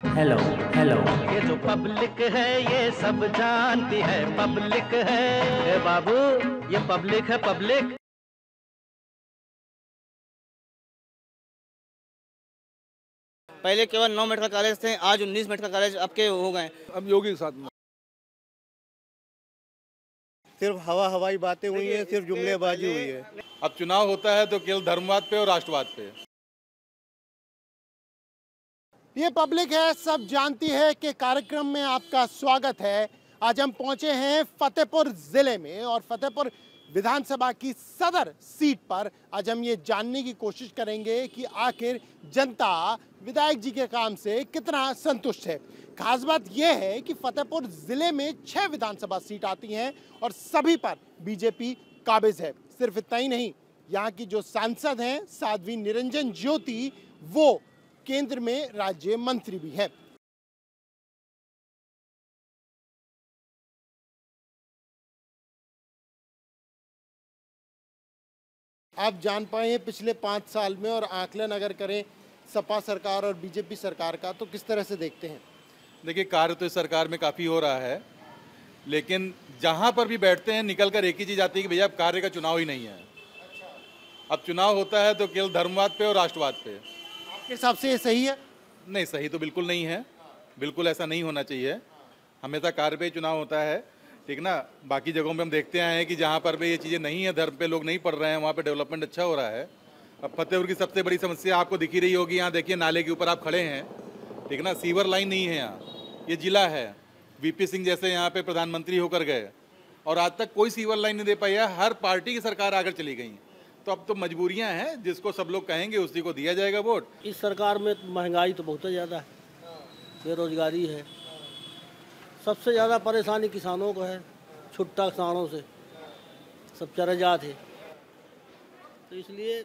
Hello hello. ये जो public है ये सब जानती है, पब्लिक है। ए बाबू, ये पब्लिक है, पब्लिक। पहले केवल 9 मेडिकल कॉलेज थे, आज 19 मेडिकल कॉलेज आपके हो गए। अब योगी के साथ में सिर्फ हवाई बातें हुई है, सिर्फ जुमलेबाजी हुई है। अब चुनाव होता है तो केवल धर्मवाद पे और राष्ट्रवाद पे। ये पब्लिक है, सब जानती है कि कार्यक्रम में आपका स्वागत है। आज हम पहुंचे हैं फतेहपुर जिले में और फतेहपुर विधानसभा की सदर सीट पर आज हम ये जानने की कोशिश करेंगे कि आखिर जनता विधायक जी के काम से कितना संतुष्ट है। खास बात यह है कि फतेहपुर जिले में 6 विधानसभा सीट आती हैं और सभी पर बीजेपी काबिज है। सिर्फ इतना ही नहीं, यहाँ की जो सांसद हैं साध्वी निरंजन ज्योति, वो केंद्र में राज्य मंत्री भी है। आप जान पाए हैं पिछले 5 साल में और आकलन अगर करें सपा सरकार और बीजेपी सरकार का, तो किस तरह से देखते हैं? देखिए, कार्य तो इस सरकार में काफ़ी हो रहा है, लेकिन जहाँ पर भी बैठते हैं निकल कर एक ही चीज़ आती है कि भैया अब कार्य का चुनाव ही नहीं है। अब चुनाव होता है तो केवल धर्मवाद पे और राष्ट्रवाद पे। आपके हिसाब से ये सही है? नहीं, सही तो बिल्कुल नहीं है, बिल्कुल ऐसा नहीं होना चाहिए। हमेशा कार्य पे ही चुनाव होता है, ठीक ना। बाकी जगहों पे हम देखते आए हैं कि जहाँ पर भी ये चीज़ें नहीं है, धर्म पे लोग नहीं पढ़ रहे हैं, वहाँ पे डेवलपमेंट अच्छा हो रहा है। अब फतेहपुर की सबसे बड़ी समस्या आपको दिखी रही होगी, यहाँ देखिए नाले के ऊपर आप खड़े हैं, ठीक ना, सीवर लाइन नहीं है यहाँ। ये जिला है, वीपी सिंह जैसे यहाँ पे प्रधानमंत्री होकर गए और आज तक कोई सीवर लाइन नहीं दे पाई है। हर पार्टी की सरकार आकर चली गई, तो अब तो मजबूरियाँ हैं, जिसको सब लोग कहेंगे उसी को दिया जाएगा वोट। इस सरकार में महंगाई तो बहुत ज़्यादा है, बेरोजगारी है, सबसे ज़्यादा परेशानी किसानों को है। छुट्टा किसानों से सब चले जाते, तो इसलिए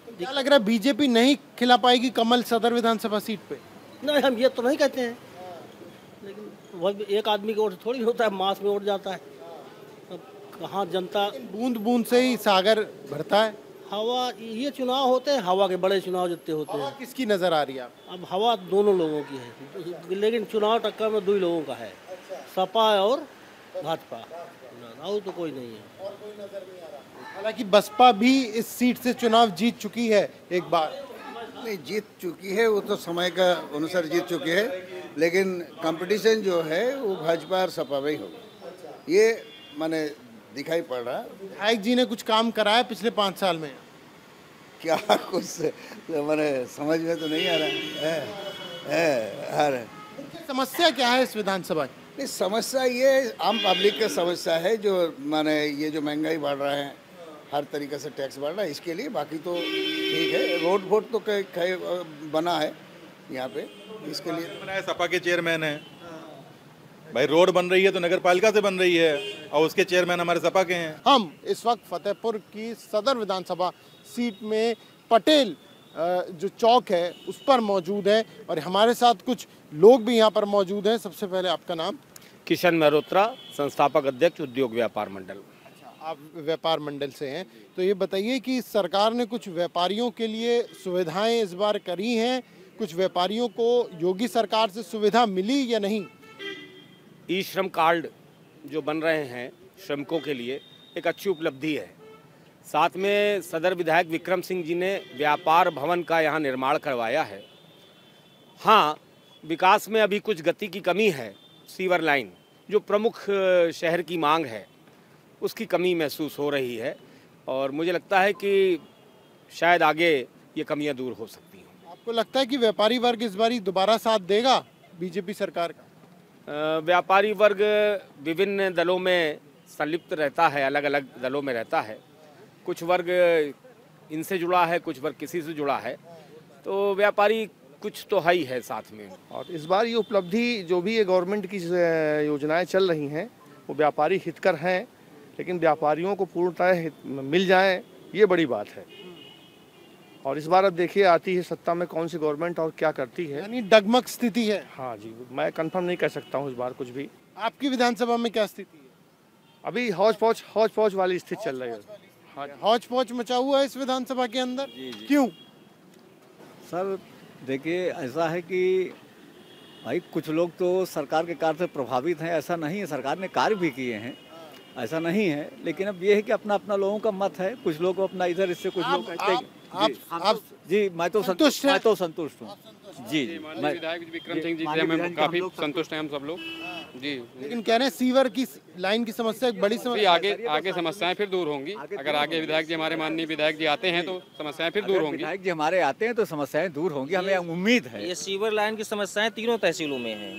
क्या लग रहा है बीजेपी नहीं खिला पाएगी कमल सदर विधानसभा सीट पे? नहीं, हम ये तो नहीं कहते हैं, लेकिन वह एक आदमी की वोट थोड़ी होता है, मास में वोट जाता है। अब कहाँ जनता, बूंद बूंद से ही सागर भरता है। हवा, ये चुनाव होते हैं, हवा के बड़े चुनाव जितने होते हैं। किसकी नजर आ रही है? अब हवा दोनों लोगों की है, लेकिन चुनाव टक्कर में 2 लोगों का है, सपा और भाजपा, और तो कोई नहीं है। हालांकि बसपा भी इस सीट से चुनाव जीत चुकी है एक बार। नहीं, जीत चुकी है, वो तो समय का अनुसार जीत चुकी है, लेकिन कंपटीशन जो है वो भाजपा और सपा में ही होगा, ये माने दिखाई पड़ रहा। विधायक जी ने कुछ काम कराया पिछले 5 साल में? क्या कुछ माने समझ में तो नहीं आ रहा है। समस्या क्या है इस विधानसभा की? नहीं, समस्या ये आम पब्लिक का समस्या है, जो माने ये जो महंगाई बढ़ रहा है, हर तरीके से टैक्स बढ़ रहा है, इसके लिए। बाकी तो ठीक है, रोड वोट तो कई बना है यहाँ पे, इसके लिए बनाया। सपा के चेयरमैन है भाई, रोड बन रही है तो नगर पालिका से बन रही है और उसके चेयरमैन हमारे सपा के हैं। हम इस वक्त फतेहपुर की सदर विधानसभा सीट में पटेल जो चौक है उस पर मौजूद है और हमारे साथ कुछ लोग भी यहाँ पर मौजूद हैं। सबसे पहले आपका नाम? किशन मेहरोत्रा, संस्थापक अध्यक्ष उद्योग व्यापार मंडल। आप व्यापार मंडल से हैं, तो ये बताइए कि सरकार ने कुछ व्यापारियों के लिए सुविधाएं इस बार करी हैं, कुछ व्यापारियों को योगी सरकार से सुविधा मिली या नहीं? ई श्रम कार्ड जो बन रहे हैं श्रमिकों के लिए एक अच्छी उपलब्धि है। साथ में सदर विधायक विक्रम सिंह जी ने व्यापार भवन का यहाँ निर्माण करवाया है। हाँ, विकास में अभी कुछ गति की कमी है। सीवर लाइन जो प्रमुख शहर की मांग है उसकी कमी महसूस हो रही है और मुझे लगता है कि शायद आगे ये कमियां दूर हो सकती हैं। आपको लगता है कि व्यापारी वर्ग इस बारी दोबारा साथ देगा बीजेपी सरकार का? व्यापारी वर्ग विभिन्न दलों में संलिप्त रहता है, अलग अलग दलों में रहता है। कुछ वर्ग इनसे जुड़ा है, कुछ वर्ग किसी से जुड़ा है, तो व्यापारी कुछ तो ही है साथ में। और इस बार ये उपलब्धि जो भी ये गवर्नमेंट की योजनाएं चल रही हैं वो व्यापारी हितकर हैं, लेकिन व्यापारियों को पूर्णतः मिल जाएं ये बड़ी बात है। और इस बार अब देखिए आती है सत्ता में कौन सी गवर्नमेंट और क्या करती है, यानी डगमग स्थिति है। हाँ जी, मैं कंफर्म नहीं कर सकता हूँ इस बार कुछ भी। आपकी विधानसभा में क्या स्थिति है? अभी हौच पौच वाली स्थिति चल रही है। हाँ, हौच पौच मचा हुआ है इस विधानसभा के अंदर। क्यों? सर देखिए, ऐसा है कि भाई कुछ लोग तो सरकार के कार्य से प्रभावित हैं, ऐसा नहीं है, सरकार ने कार्य भी किए हैं, ऐसा नहीं है, लेकिन अब ये है कि अपना अपना लोगों का मत है, कुछ लोग अपना इधर इससे कुछ लोग कहते हैं जी मैं तो संतुष्ट हूँ जी। विधायक विक्रम सिंह जी से हम काफी संतुष्ट हैं हम सब लोग जी। लेकिन कह रहे हैं सीवर की लाइन की समस्या एक बड़ी समस्या, आगे समस्याएं फिर दूर होंगी। अगर आगे विधायक जी हमारे माननीय विधायक जी आते हैं तो समस्याएं फिर दूर होंगी। विधायक जी हमारे आते हैं तो समस्याएं दूर होंगी, हमें उम्मीद है। ये सीवर लाइन की समस्याएं तीनों तहसीलों में हैं,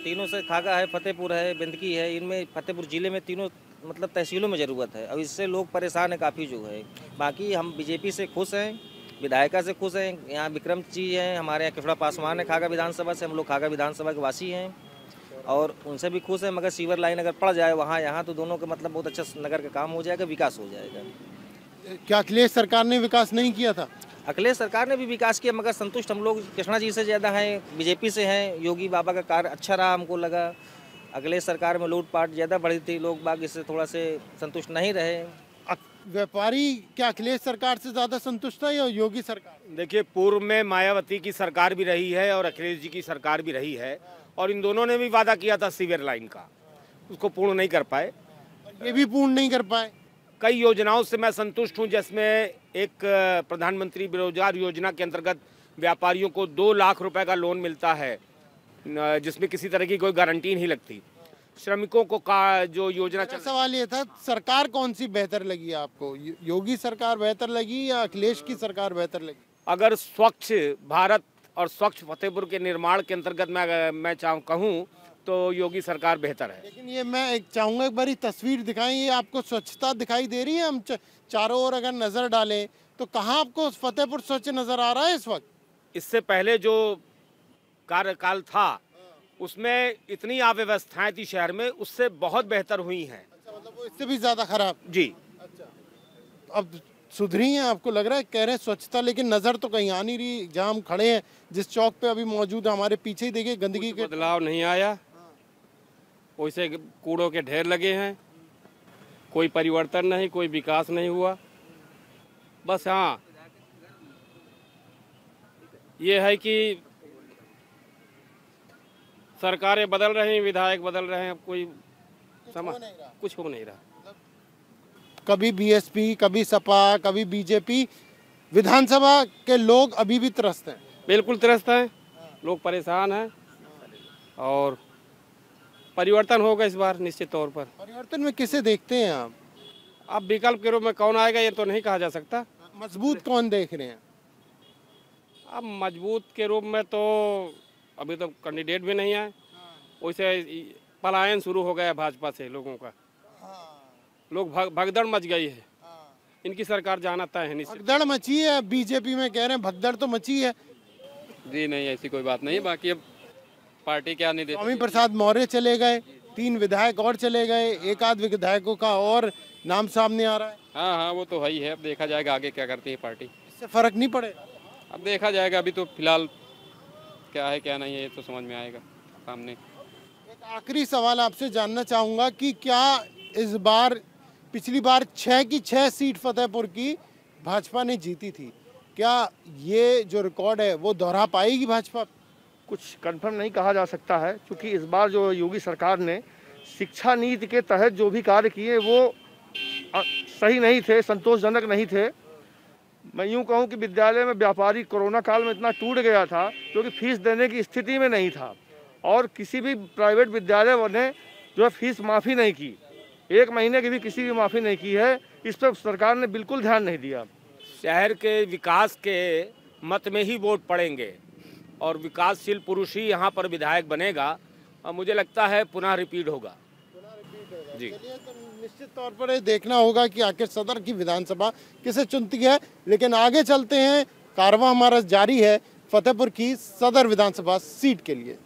तीनों से खागा है, फतेहपुर है, बिंदकी है, इनमें फतेहपुर जिले में तीनों मतलब तहसीलों में ज़रूरत है। अब इससे लोग परेशान है काफ़ी जो है। बाकी हम बीजेपी से खुश हैं, विधायिका से खुश हैं। यहाँ विक्रम जी हैं, हमारे यहाँ कृष्णा पासवान है खागा विधानसभा से, हम लोग खागा विधानसभा के वासी हैं और उनसे भी खुश हैं। मगर सीवर लाइन अगर पड़ जाए वहाँ यहाँ तो दोनों का मतलब बहुत अच्छा नगर का काम हो जाएगा, विकास हो जाएगा। क्या अखिलेश सरकार ने विकास नहीं किया था? अखिलेश सरकार ने भी विकास किया, मगर संतुष्ट हम लोग कृष्णा जी से ज़्यादा हैं, बीजेपी से हैं। योगी बाबा का कार्य अच्छा रहा हमको लगा। अखिलेश सरकार में लूटपाट ज़्यादा बढ़ी थी, लोग बाग इससे थोड़ा से संतुष्ट नहीं रहे। व्यापारी क्या अखिलेश सरकार से ज़्यादा संतुष्ट है या योगी सरकार? देखिए, पूर्व में मायावती की सरकार भी रही है और अखिलेश जी की सरकार भी रही है, और इन दोनों ने भी वादा किया था सीवर लाइन का, उसको पूर्ण नहीं कर पाए। ये भी पूर्ण नहीं कर पाए। कई योजनाओं से मैं संतुष्ट हूं, जिसमें एक प्रधानमंत्री बेरोजगार योजना के अंतर्गत व्यापारियों को 2 लाख रुपए का लोन मिलता है, जिसमें किसी तरह की कोई गारंटी नहीं लगती। श्रमिकों को जो योजना सवाल ये था, सरकार कौन सी बेहतर लगी आपको? योगी सरकार बेहतर लगी या अखिलेश की सरकार बेहतर लगी? अगर स्वच्छ भारत और स्वच्छ फतेहपुर के निर्माण के अंतर्गत मैं कहूँ तो योगी सरकार बेहतर है। लेकिन ये मैं एक चाहूँगा एक बारी तस्वीर दिखाएं, ये आपको स्वच्छता दिखाई दे रही है? हम चारों ओर अगर नज़र डालें तो कहाँ आपको फतेहपुर स्वच्छ नज़र आ रहा है इस वक्त? इससे पहले जो कार्यकाल था उसमें इतनी अव्यवस्थाएं थी शहर में, उससे बहुत बेहतर हुई हैं। अच्छा, मतलब वो इससे भी ज़्यादा खराब? जी। अच्छा, अब सुधरी हैं आपको लग रहा है? कह रहे हैं स्वच्छता, लेकिन नज़र तो कहीं आ नहीं रही। जहाँ हम खड़े हैं, जिस चौक पे अभी मौजूद है, हमारे पीछे ही देखिए गंदगी के बदलाव नहीं आया, वैसे कूड़ों के ढेर लगे हैं, कोई परिवर्तन नहीं, कोई विकास नहीं हुआ। बस हाँ, ये है कि सरकारें बदल रही हैं, विधायक बदल रहे हैं, अब कोई कुछ हो नहीं रहा। कभी बीएसपी, कभी सपा, कभी बीजेपी, विधानसभा के लोग अभी भी त्रस्त हैं। बिल्कुल त्रस्त हैं, लोग परेशान हैं और परिवर्तन होगा इस बार निश्चित तौर पर। परिवर्तन में किसे देखते हैं आप? अब विकल्प के रूप में कौन आएगा ये तो नहीं कहा जा सकता। मजबूत कौन देख रहे हैं? अब मजबूत के रूप में तो अभी तो कैंडिडेट भी नहीं आए, वैसे पलायन शुरू हो गया भाजपा से लोगों का। लोग भगदड़ मच गई है, इनकी सरकार जाना तय है। भगदड़ मची है, बीजेपी में कह रहे हैं भगदड़ तो मची है। जी नहीं, ऐसी कोई बात नहीं। बाकी अब पार्टी क्या नहीं देती। स्वामी प्रसाद मौर्य चले गए, 3 विधायक और चले गए, एक आध विधायकों का और नाम सामने आ रहा है। हाँ, वो तो है ही है। अब देखा जाएगा आगे क्या करती है पार्टी। इससे फर्क नहीं पड़ेगा? अब देखा जाएगा, अभी तो फिलहाल क्या है क्या नहीं है ये तो समझ में आएगा सामने। एक आखिरी सवाल आपसे जानना चाहूँगा कि क्या इस बार, पिछली बार 6 की 6 सीट फतेहपुर की भाजपा ने जीती थी, क्या ये जो रिकॉर्ड है वो दोहरा पाएगी भाजपा? कुछ कंफर्म नहीं कहा जा सकता है, क्योंकि इस बार जो योगी सरकार ने शिक्षा नीति के तहत जो भी कार्य किए वो सही नहीं थे, संतोषजनक नहीं थे। मैं यूँ कहूँ कि विद्यालय में व्यापारी कोरोना काल में इतना टूट गया था क्योंकि फीस देने की स्थिति में नहीं था, और किसी भी प्राइवेट विद्यालय ने जो है फीस माफ़ी नहीं की, 1 महीने की भी किसी भी माफ़ी नहीं की है। इस पर सरकार ने बिल्कुल ध्यान नहीं दिया। शहर के विकास के मत में ही वोट पड़ेंगे और विकासशील पुरुष ही यहाँ पर विधायक बनेगा, और मुझे लगता है पुनः रिपीट होगा। जी, निश्चित तौर पर ये देखना होगा कि आखिर सदर की विधानसभा किसे चुनती है। लेकिन आगे चलते हैं, कारवां हमारा जारी है फतेहपुर की सदर विधानसभा सीट के लिए।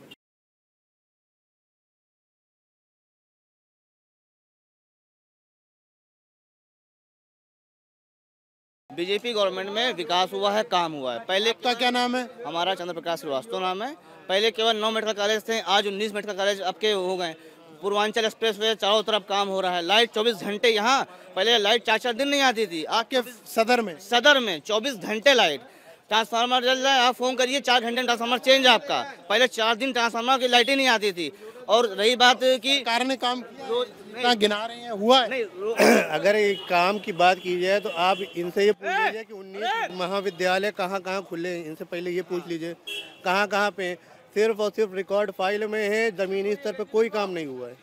बीजेपी गवर्नमेंट में विकास हुआ है, काम हुआ है। पहले आपका क्या नाम है? हमारा चंद्र प्रकाश श्रीवास्तव नाम है। पहले केवल 9 मेडिकल कॉलेज थे, आज 19 मेडिकल कॉलेज अब के हो गए। पूर्वांचल एक्सप्रेसवे चारों तरफ काम हो रहा है। लाइट 24 घंटे यहाँ, पहले लाइट 4-4 दिन नहीं आती थी। आपके सदर में 24 घंटे लाइट। ट्रांसफार्मर जल रहा है, आप फोन करिए 4 घंटे में ट्रांसफार्मर चेंज है आपका। पहले 4 दिन ट्रांसफार्मर की लाइटें नहीं आती थी। और रही बात की सरकार ने काम किया, गिना रहे हैं, हुआ है? अगर एक काम की बात की जाए तो आप इनसे ये पूछ लीजिए कि 19 महाविद्यालय कहाँ कहाँ खुले हैं। इनसे पहले ये पूछ लीजिए कहाँ कहाँ पे। सिर्फ और सिर्फ रिकॉर्ड फाइल में है, ज़मीनी स्तर पे कोई काम नहीं हुआ है।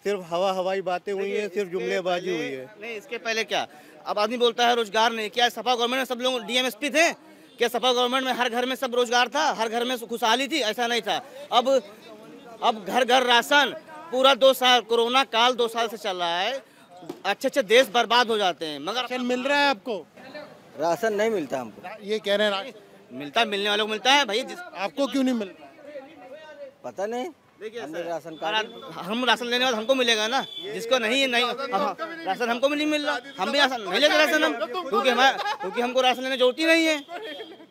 सिर्फ हवाई बातें हुई है, सिर्फ जुमलेबाजी हुई है। नहीं, इसके पहले क्या, अब आदमी बोलता है रोजगार नहीं। क्या सपा गवर्नमेंट में सब लोग डीएमएसपी थे? क्या सपा गवर्नमेंट में हर घर में सब रोजगार था, हर घर में खुशहाली थी? ऐसा नहीं था। अब घर घर राशन, पूरा 2 साल कोरोना काल 2 साल से चल रहा है। अच्छे देश बर्बाद हो जाते हैं, मगर राशन मिल रहा है आपको? राशन नहीं मिलता हमको। ये कह रहे हैं राशन मिलने वालों को मिलता है भाई। आपको क्यों नहीं मिल रहा? पता नहीं, देखिए राशन कार्ड हम राशन लेने वाले हमको मिलेगा ना, जिसको नहीं राशन हमको भी नहीं मिल रहा। हम भी राशन नहीं लेते राशन हम, क्योंकि हमको राशन लेने जरूरत ही नहीं है।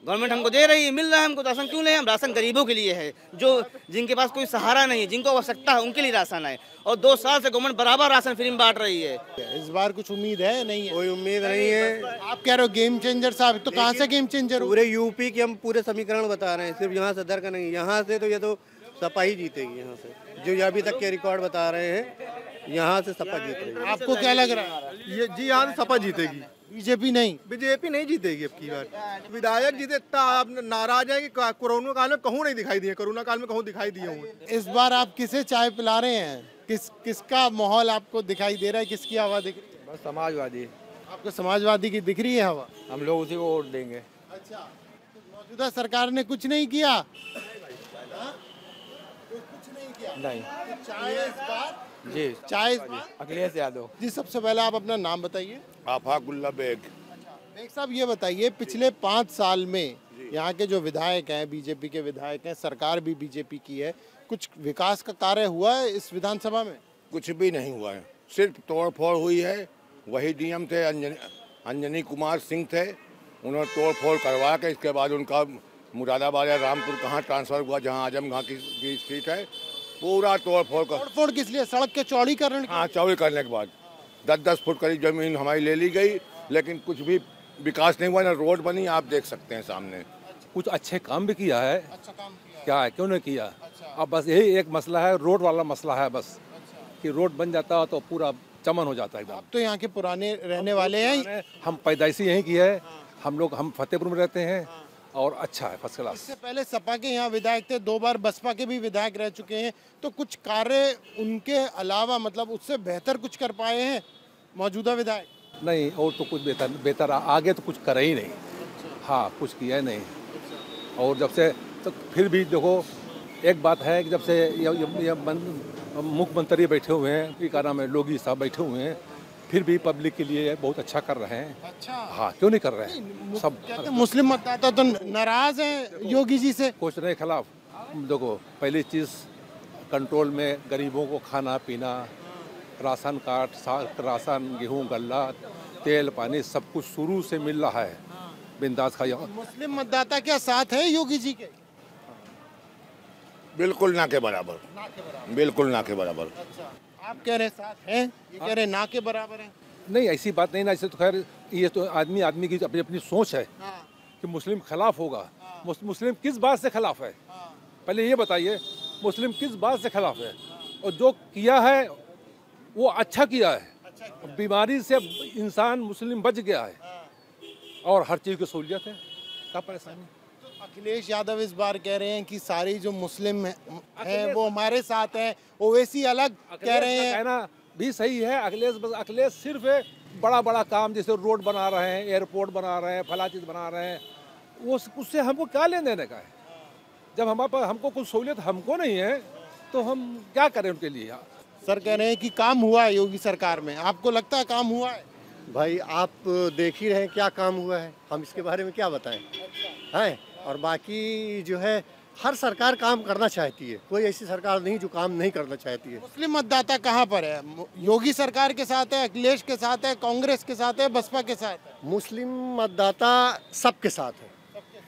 गवर्नमेंट हमको दे रही है, मिल रहा है हमको, राशन क्यों लें हम? राशन गरीबों के लिए है, जो जिनके पास कोई सहारा नहीं है, जिनको आवश्यकता है, उनके लिए राशन है। और 2 साल से गवर्नमेंट बराबर राशन फ्री में बांट रही है। इस बार कुछ उम्मीद है? नहीं है, कोई उम्मीद नहीं है। आप कह रहे हो गेम चेंजर साहब, तो कहाँ से गेम चेंजर? पूरे यूपी के हम पूरे समीकरण बता रहे हैं, सिर्फ यहाँ सदर का नहीं। यहाँ से तो ये तो सपा ही जीतेगी। यहाँ से जो अभी तक के रिकॉर्ड बता रहे हैं, यहाँ से सपा जीत रही है। आपको क्या लग रहा है? ये जी यहाँ सपा जीतेगी, बीजेपी नहीं? बीजेपी नहीं जीतेगी अब की बार। विधायक जीते इतना आप नाराज है कि कोरोना काल में कहूँ नहीं दिखाई दिए, कोरोना काल में कहूँ दिखाई दिए हुए। इस बार आप किसे चाय पिला रहे हैं? किसका माहौल आपको दिखाई दे रहा है? किसकी हवा दिख रही है? बस समाजवादी। आपको समाजवादी की दिख रही है हवा? हम लोग उसी को वोट देंगे। अच्छा, तो मौजूदा सरकार ने कुछ नहीं किया? नहीं। चाय इस बार? जी चाय इस बार? अखिलेश यादव जी, सबसे पहले आप अपना नाम बताइए। आफाकुल्ला बेग। बेग साहब, ये बताइए, पिछले 5 साल में यहाँ के जो विधायक हैं, बीजेपी के विधायक हैं, सरकार भी बीजेपी की है, कुछ विकास का कार्य हुआ है इस विधानसभा में? कुछ भी नहीं हुआ है, सिर्फ तोड़फोड़ हुई है। वही डीएम थे अंजनी कुमार सिंह थे, उन्होंने तोड़फोड़ करवा के इसके बाद उनका मुरादाबाद या रामपुर कहाँ ट्रांसफ़र हुआ, जहाँ आजमगढ़ की सीट है, पूरा तोड़फोड़ किस लिए? सड़क के चौड़ी करने? हाँ, चौड़ी करने के बाद 10-10 फुट करीब जमीन हमारी ले ली गई, लेकिन कुछ भी विकास नहीं हुआ, ना रोड बनी। आप देख सकते हैं सामने। कुछ अच्छे काम भी किया है। अच्छा काम क्या है, क्यों नहीं किया? अब बस यही एक मसला है, रोड वाला मसला है बस, कि रोड बन जाता तो पूरा चमन हो जाता है एकदम। आप तो यहाँ के पुराने रहने वाले हैं। हम पैदाइशी यहीं की है, हम फतेहपुर में रहते हैं और अच्छा है, फर्स्ट क्लास। इससे पहले सपा के यहाँ विधायक थे, 2 बार बसपा के भी विधायक रह चुके हैं, तो कुछ कार्य उनके अलावा मतलब उससे बेहतर कुछ कर पाए हैं मौजूदा विधायक? नहीं, और तो कुछ बेहतर आगे तो कुछ करे ही नहीं। हाँ, कुछ किया ही नहीं। और जब से तो फिर भी देखो, एक बात है कि जब से ये मुख्यमंत्री बैठे हुए हैं, ये क्या नाम है, योगी साहब बैठे हुए हैं, फिर भी पब्लिक के लिए बहुत अच्छा कर रहे हैं। अच्छा, हाँ, क्यों नहीं कर रहे हैं? सब कहते मुस्लिम मतदाता तो नाराज हैं योगी जी से। कुछ नहीं खिलाफ। देखो, पहली चीज़ कंट्रोल में गरीबों को खाना पीना, राशन कार्ड, राशन, गेहूँ, गल्ला, तेल, पानी सब कुछ शुरू से मिल रहा है, बिंदास खाइए। मुस्लिम मतदाता क्या साथ है योगी जी के? बिल्कुल ना के बराबर, बिल्कुल ना के बराबर। अच्छा, आप कह रहे साथ हैं, ये कह रहे ना के बराबर हैं? नहीं, ऐसी बात नहीं ना। ऐसे तो खैर ये तो आदमी की अपनी अपनी सोच है कि मुस्लिम खिलाफ होगा। मुस्लिम किस बात से खिलाफ है? पहले ये बताइए, मुस्लिम किस बात से खिलाफ है? और जो किया है वो अच्छा किया है। बीमारी से इंसान मुस्लिम बच गया है और हर चीज़ की सहूलियत है। क्या परेशानी? अखिलेश यादव इस बार कह रहे हैं कि सारी जो मुस्लिम हैं वो हमारे साथ हैं, ओवैसी अलग कह रहे हैं। कहना भी सही है। अखिलेश सिर्फ बड़ा बड़ा काम, जैसे रोड बना रहे हैं, एयरपोर्ट बना रहे हैं, फला चीज़ बना रहे हैं, वो उससे हमको क्या लेने देने का है? जब हमारे पास हमको कुछ सहूलियत हमको नहीं है तो हम क्या करें उनके लिए? सर कह रहे हैं कि काम हुआ है योगी सरकार में, आपको लगता है काम हुआ है? भाई आप देख ही रहे हैं क्या काम हुआ है, हम इसके बारे में क्या बताएं? हैं, और बाकी जो है हर सरकार काम करना चाहती है, कोई ऐसी सरकार नहीं जो काम नहीं करना चाहती है। मुस्लिम मतदाता कहाँ पर है? योगी सरकार के साथ है, अखिलेश के साथ है, कांग्रेस के साथ है, बसपा के साथ है? मुस्लिम मतदाता सबके साथ है,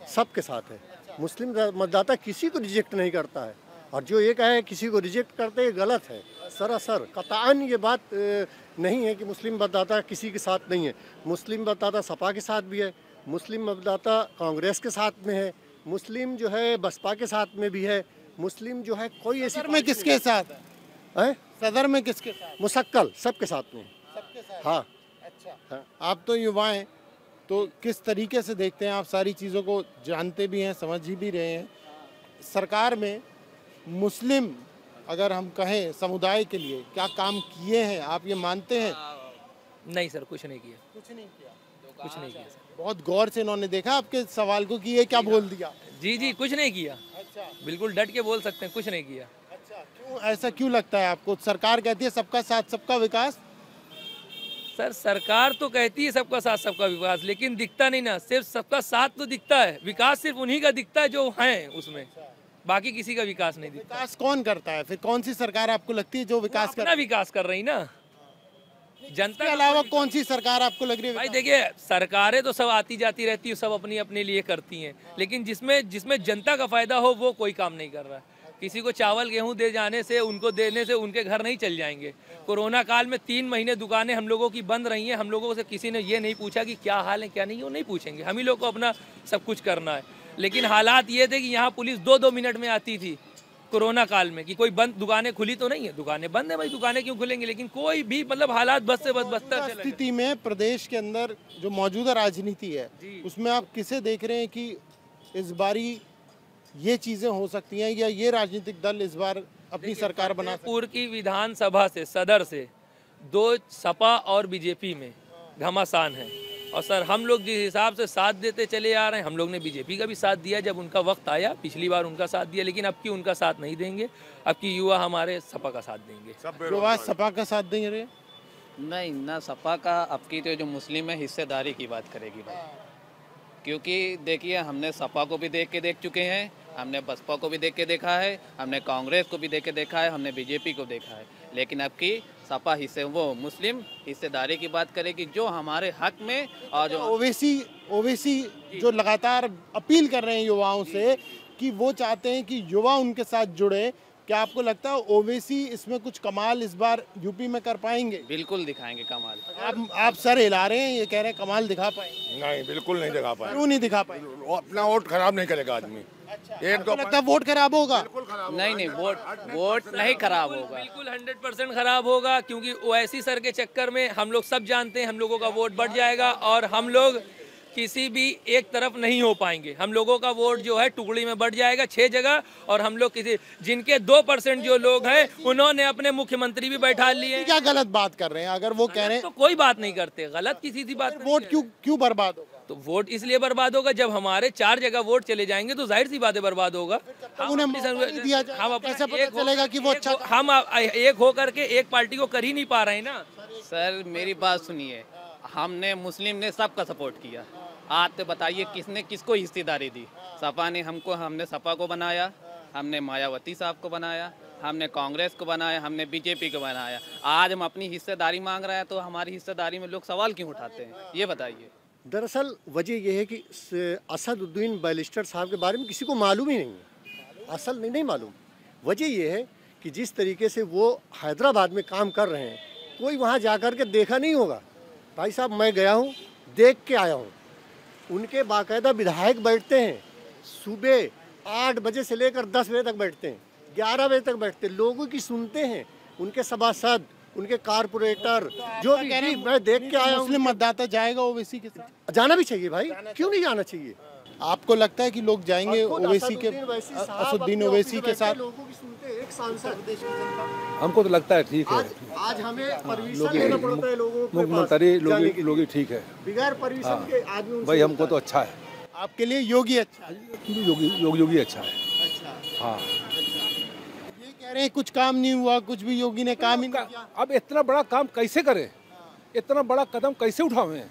सबके साथ है। मुस्लिम मतदाता किसी को रिजेक्ट नहीं करता है, और जो ये कहे किसी को रिजेक्ट करते, ये गलत है सरासर। कतई ये बात नहीं है कि मुस्लिम मतदाता किसी के साथ नहीं है। मुस्लिम मतदाता सपा के साथ भी है, मुस्लिम मतदाता कांग्रेस के साथ में है, मुस्लिम जो है बसपा के साथ में भी है, मुस्लिम जो है कोई ऐसी सदर में किसके साथ है? सदर में किसके साथ? मुशक्कल सबके साथ में। सबके साथ। हाँ। अच्छा। हाँ। आप तो युवा हैं, तो किस तरीके से देखते हैं आप? सारी चीज़ों को जानते भी हैं, समझ भी रहे हैं। सरकार में मुस्लिम अगर हम कहें समुदाय के लिए क्या काम किए हैं, आप ये मानते हैं? नहीं सर, कुछ नहीं किया। कुछ नहीं किया। कुछ नहीं किया सर। बहुत गौर से इन्होंने देखा आपके सवाल को कि ये क्या बोल दिया। जी जी, कुछ नहीं किया। अच्छा। बिल्कुल डट के बोल सकते हैं, कुछ नहीं किया। अच्छा, क्यों ऐसा क्यों लगता है आपको? सरकार कहती है सबका साथ सबका विकास। सर सरकार तो कहती है सबका साथ सबका विकास, लेकिन दिखता नहीं ना। सिर्फ सबका साथ तो दिखता है, विकास सिर्फ उन्हीं का दिखता है जो हैं उसमें, बाकी किसी का विकास नहीं दिखता। विकास कौन करता है फिर? कौन सी सरकार आपको लगती है जो विकास अपना विकास कर रही ना? जनता के अलावा कौन सी सरकार आपको लग रही है? भाई देखिए, सरकारें तो सब आती जाती रहती है, सब अपनी अपने लिए करती हैं, लेकिन जिसमें जनता का फायदा हो वो कोई काम नहीं कर रहा है। किसी को चावल गेहूं दे जाने से, उनको देने से उनके घर नहीं चल जाएंगे। कोरोना काल में 3 महीने दुकानें हम लोगों की बंद रही हैं, हम लोगों से किसी ने ये नहीं पूछा कि क्या हाल है क्या नहीं, वो नहीं पूछेंगे। हम ही लोग को अपना सब कुछ करना है। लेकिन हालात ये थे कि यहाँ पुलिस 2-2 मिनट में आती थी कोरोना काल में कि कोई बंद दुकानें खुली तो नहीं है। दुकानें बंद है भाई, दुकानें क्यों खुलेंगी? लेकिन कोई भी मतलब हालात बस से बस बदतर से स्थिति में प्रदेश के अंदर जो मौजूदा राजनीति है उसमें आप किसे देख रहे हैं कि इस बारी ये चीजें हो सकती हैं या ये राजनीतिक दल इस बार अपनी सरकार बना? फतेहपुर की विधानसभा से, सदर से 2 सपा और बीजेपी में घमासान है। और सर हम लोग जिस हिसाब से साथ देते चले आ रहे हैं, हम लोग ने बीजेपी का भी साथ दिया जब उनका वक्त आया, पिछली बार उनका साथ दिया, लेकिन अब की उनका साथ नहीं देंगे। अब की युवा हमारे सपा का साथ देंगे। युवा सपा का साथ देंगे? नहीं ना, सपा का अब की तो जो मुस्लिम है हिस्सेदारी की बात करेगी भाई। क्योंकि देखिए, हमने सपा को भी देख के देख चुके हैं, हमने बसपा को भी देख के देखा है, हमने कांग्रेस को भी देख के देखा है, हमने बीजेपी को देखा है, लेकिन अब की सपा वो मुस्लिम हिस्सेदारी की बात करेगी जो हमारे हक में। और जो ओवैसी जो लगातार अपील कर रहे हैं युवाओं से कि वो चाहते हैं कि युवा उनके साथ जुड़े, क्या आपको लगता है ओवैसी इसमें कुछ कमाल इस बार यूपी में कर पाएंगे? बिल्कुल दिखाएंगे कमाल। आप सर हिला रहे हैं, ये कह रहे हैं कमाल दिखा पाएंगे? नहीं, बिल्कुल नहीं दिखा पाएंगे। क्यों नहीं दिखा पाएंगे? वो अपना वोट खराब नहीं करेगा आदमी। एक दो लगता है वोट खराब होगा? नहीं, वोट नहीं खराब होगा, बिल्कुल 100% खराब होगा। क्योंकि ओवैसी सर के चक्कर में हम लोग सब जानते हैं हम लोगों का वोट बढ़ जाएगा और हम लोग किसी भी एक तरफ नहीं हो पाएंगे। हम लोगों का वोट जो है टुकड़ी में बढ़ जाएगा 6 जगह, और हम लोग किसी जिनके 2% जो लोग हैं उन्होंने अपने मुख्यमंत्री भी बैठा लिए। क्या गलत बात कर रहे हैं? अगर वो कह रहे हैं तो कोई बात नहीं करते, गलत किसी सी बात। वोट क्यों बर्बाद होगा? तो वोट इसलिए बर्बाद होगा जब हमारे 4 जगह वोट चले जाएंगे तो जाहिर सी बात है बर्बाद होगा। हम कैसे पता चलेगा कि वो अच्छा? हम एक हो करके एक पार्टी को कर ही नहीं पा रहे हैं ना। सर मेरी बात सुनिए, हमने मुस्लिम ने सबका सपोर्ट किया। आज तो बताइए किसने किसको हिस्सेदारी दी? सपा ने हमने सपा को बनाया, हमने मायावती साहब को बनाया, हमने कांग्रेस को बनाया, हमने बीजेपी को बनाया। आज हम अपनी हिस्सेदारी मांग रहे हैं तो हमारी हिस्सेदारी में लोग सवाल क्यों उठाते हैं, ये बताइए। दरअसल वजह यह है कि असदुद्दीन बैरिस्टर साहब के बारे में किसी को मालूम ही नहीं है। असल नहीं मालूम। वजह यह है कि जिस तरीके से वो हैदराबाद में काम कर रहे हैं, कोई वहाँ जा कर के देखा नहीं होगा। भाई साहब मैं गया हूँ, देख के आया हूँ। उनके बाकायदा विधायक बैठते हैं, सुबह 8 बजे से लेकर 10 बजे तक बैठते हैं, 11 बजे तक बैठते हैं, लोगों की सुनते हैं, उनके सभासद, उनके कारपोरेटर जो भी। मैं देख के आया हूं। मुस्लिम मतदाता जाएगा ओवैसी के साथ? जाना भी चाहिए भाई, क्यों नहीं जाना चाहिए? आपको लगता है कि लोग जाएंगे ओवैसी के, असदुद्दीन ओवैसी के साथ? लोगों की सुनते हैं, एक सांसद देश की जनता। हमको तो लगता है ठीक है। आज हमें परमिशन लेना पड़ता है लोगों को, मुख्यमंत्री लोग ठीक है, बिगैर परमिशन के आदमी। भाई हमको तो अच्छा है। आपके लिए योगी अच्छा है? योगी अच्छा है। अच्छा हाँ। ये कह रहे हैं कुछ काम नहीं हुआ, कुछ भी योगी ने काम ही नहीं किया। अब इतना बड़ा काम कैसे करें, इतना बड़ा कदम कैसे उठावें?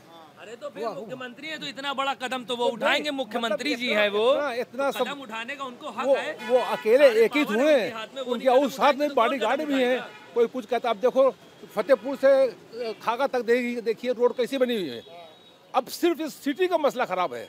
अरे तो फिर मुख्यमंत्री है तो इतना बड़ा कदम तो वो उठाएंगे, मुख्यमंत्री जी है वो, इतना कदम उठाने का उनको हक है। वो अकेले एक ही हुए, उनके उस साथ में बॉडीगार्ड भी हैं, कोई कुछ कहता। अब देखो फतेहपुर से खागा तक देखिए रोड कैसी बनी हुई है। अब सिर्फ इस सिटी का मसला खराब है,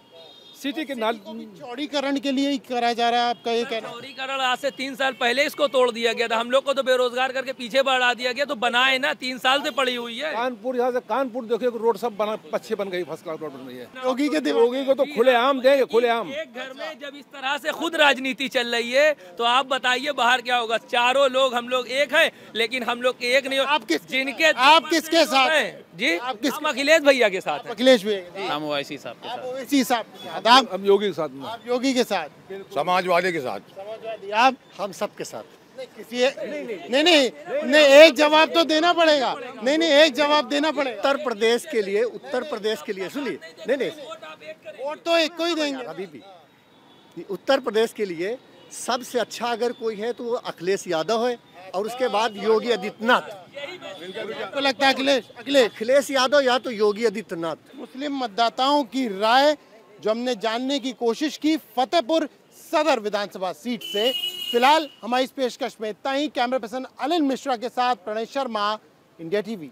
सिटी के नाल चौड़ीकरण के लिए ही कराया जा रहा है, आपका ये कहना? चौड़ीकरण आज से 3 साल पहले इसको तोड़ दिया गया था, हम लोग को तो बेरोजगार करके पीछे बढ़ा दिया गया, तो बनाए ना, 3 साल से पड़ी हुई है। कानपुर, यहाँ से कानपुर देखिए रोड सब बना, अच्छी बन गई, फर्स्ट क्लास रोड बन रही है। योगी के योगी को तो खुलेआम देंगे, खुलेआम। एक घर में जब इस तरह से खुद राजनीति चल रही है तो आप बताइए बाहर क्या होगा। चारों लोग हम लोग एक हैं, लेकिन हम लोग एक नहीं। आप किसके साथ हैं जी? हम अखिलेश भैया के साथ हैं। अखिलेश भैया, हम ओवैसी साहब के साथ। ओवैसी साहब के साथ। आप? हम योगी के साथ में। आप योगी के साथ, समाजवादी के साथ। समाजवादी। आप? हम सबके साथ। नहीं, एक जवाब तो देना पड़ेगा। नहीं, एक जवाब देना पड़ेगा। उत्तर प्रदेश के लिए सुनिए, नहीं वोट तो एक को ही देंगे अभी भी। उत्तर प्रदेश के लिए सबसे अच्छा अगर कोई है तो वो अखिलेश यादव है, और उसके बाद योगी आदित्यनाथ। आपको लगता है अखिलेश यादव या तो योगी आदित्यनाथ? मुस्लिम मतदाताओं की राय जो हमने जानने की कोशिश की फतेहपुर सदर विधानसभा सीट से। फिलहाल हमारी इस पेशकश में इतना ही। कैमरा पर्सन अनिल मिश्रा के साथ प्रणय शर्मा, इंडिया टीवी।